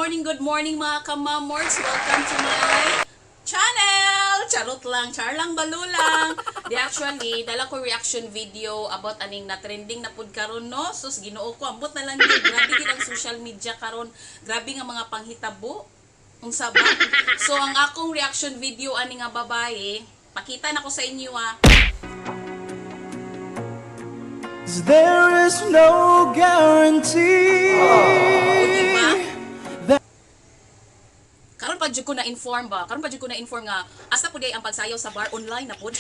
good morning mga kamamorts. Welcome to my channel! Charot lang, char lang, balulang. Actually, dala ko reaction video about aning na trending na pud karon no. Sus, Ginoo ko, ambot na lang yun. Grabe gid ang social media karon. Grabe nga mga panghitabo. Unsa ba? So, ang akong reaction video ani nga babae, pakita na ko sa inyo There is no guarantee. Karon pa jud ko na inform ba? Karon pa jud ko na inform nga asa pud ang pagsayaw sa bar online na pud.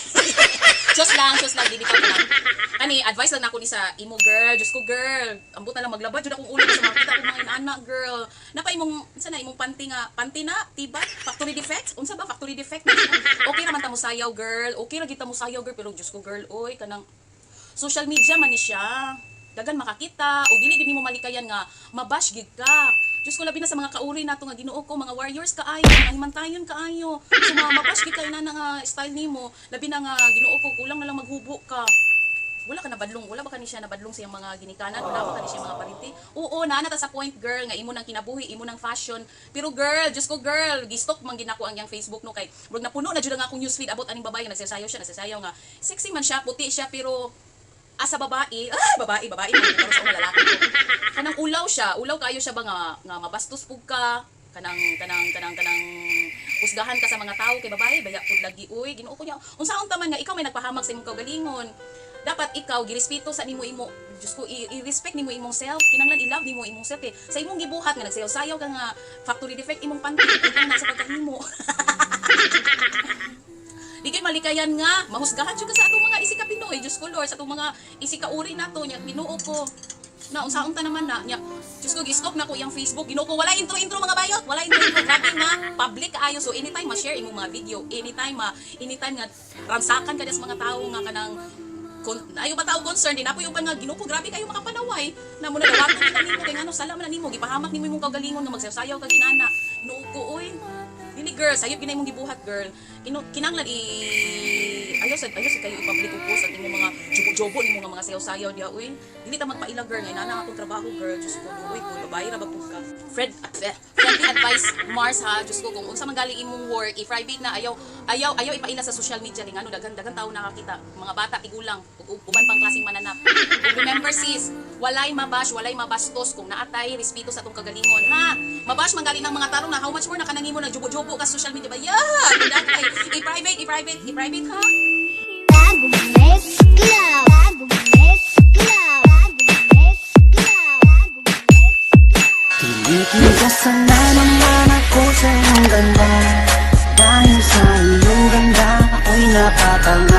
just lang, dili ka lang. Ani advice lang nako ni sa imo girl, just ko girl. Ambot na lang maglabad jud akong ulo sa makita ko mga inana girl. Napa imong unsa na imong panty na tiba factory defect? Unsa ba factory defect? Okay ra man ta mo sayaw girl. Okay ra kita mo sayaw girl pero just ko girl oy kanang social media man ni siya. Dagan makakita o dili gid nimo malikayan nga mabash gid ka. Diyos ko labi na sa mga kauri nato nga Ginoo ko, mga warriors kaayo, mga himantayon kaayo. So mga mabash gid kay na nga style nimo, labi na nga Ginoo ko kulang na lang maghubo ka. Wala ka na badlong, wala ba kani siya nabadlong sa mga ginikanan, wala ba kani siya mga parinti? Oo, na sa point girl nga imo nang kinabuhi, imo nang fashion. Pero girl, Diyos ko girl, gistok man ginako ang yang Facebook no kay murag napuno na jud nga akong newsfeed about aning babae nga nagsasayaw nga sexy man siya, puti siya pero asa babae, babae pero sa mga lalaki ko. Kanang ulaw kayo siya ba nga mabastos pug ka, kanang husgahan ka sa mga tao kay babae, baya pud lagi uy, Ginoo ko niya. Unsaon taman nga ikaw may nagpahamak sa imong kaugalingon. Dapat ikaw girespeto sa nimo Diyos ko i-respect nimo imong self, kinahanglan i-love nimo imong self eh. Sa imong gibuhat nga nagsayaw-sayaw ka nga factory defect imong panty, kinahanglan na sa pagkahimo. Di kay malikayan nga, mahusgahan jud ka sa atong mga isika Pinoy, Diyos ko Lord, sa atong mga isika uri nato nya Ginoo ko. Na unsaon ta naman na nya, Diyos ko gistok na ko yang Facebook, Ginoo ko wala intro mga bayot, wala intro grabe nga public kaayo so anytime ma-share imong mga video, anytime nga ransakan ka sa mga tao nga kanang ayo ba tao concern din apo yung nga Ginoo ko grabe kayo makapanaway na mo na dawaton kita nimo kay ngano sala man nimo gipahamak nimo imong kaugalingon nga magsasayaw kag inana Ginoo ko oy dili girl sayop ginay mong gibuhat girl kinanglan ayos kayo i-public post ang imong mga jobo nimo nga mga sayaw-sayaw diha uy dili ta magpaila girl nga inana akong trabaho girl just ko uy ko babae ra ba pud ka friendly advice Mars ha just ko kung unsa man galing imong work i-private na ayaw ipaila sa social media ning ano dagan tao nakakita mga bata tigulang uban pang klaseng mananap remember sis walay mabastos kung naatay respeto sa atong kagalingon ha mabash man galing ng mga tarong na how much more na kanang imo na jobo ka social media ba i-private ha Tinikigasan na naman ako sa iyong ganda. Dahil sa iyong ganda ako'y napatanga.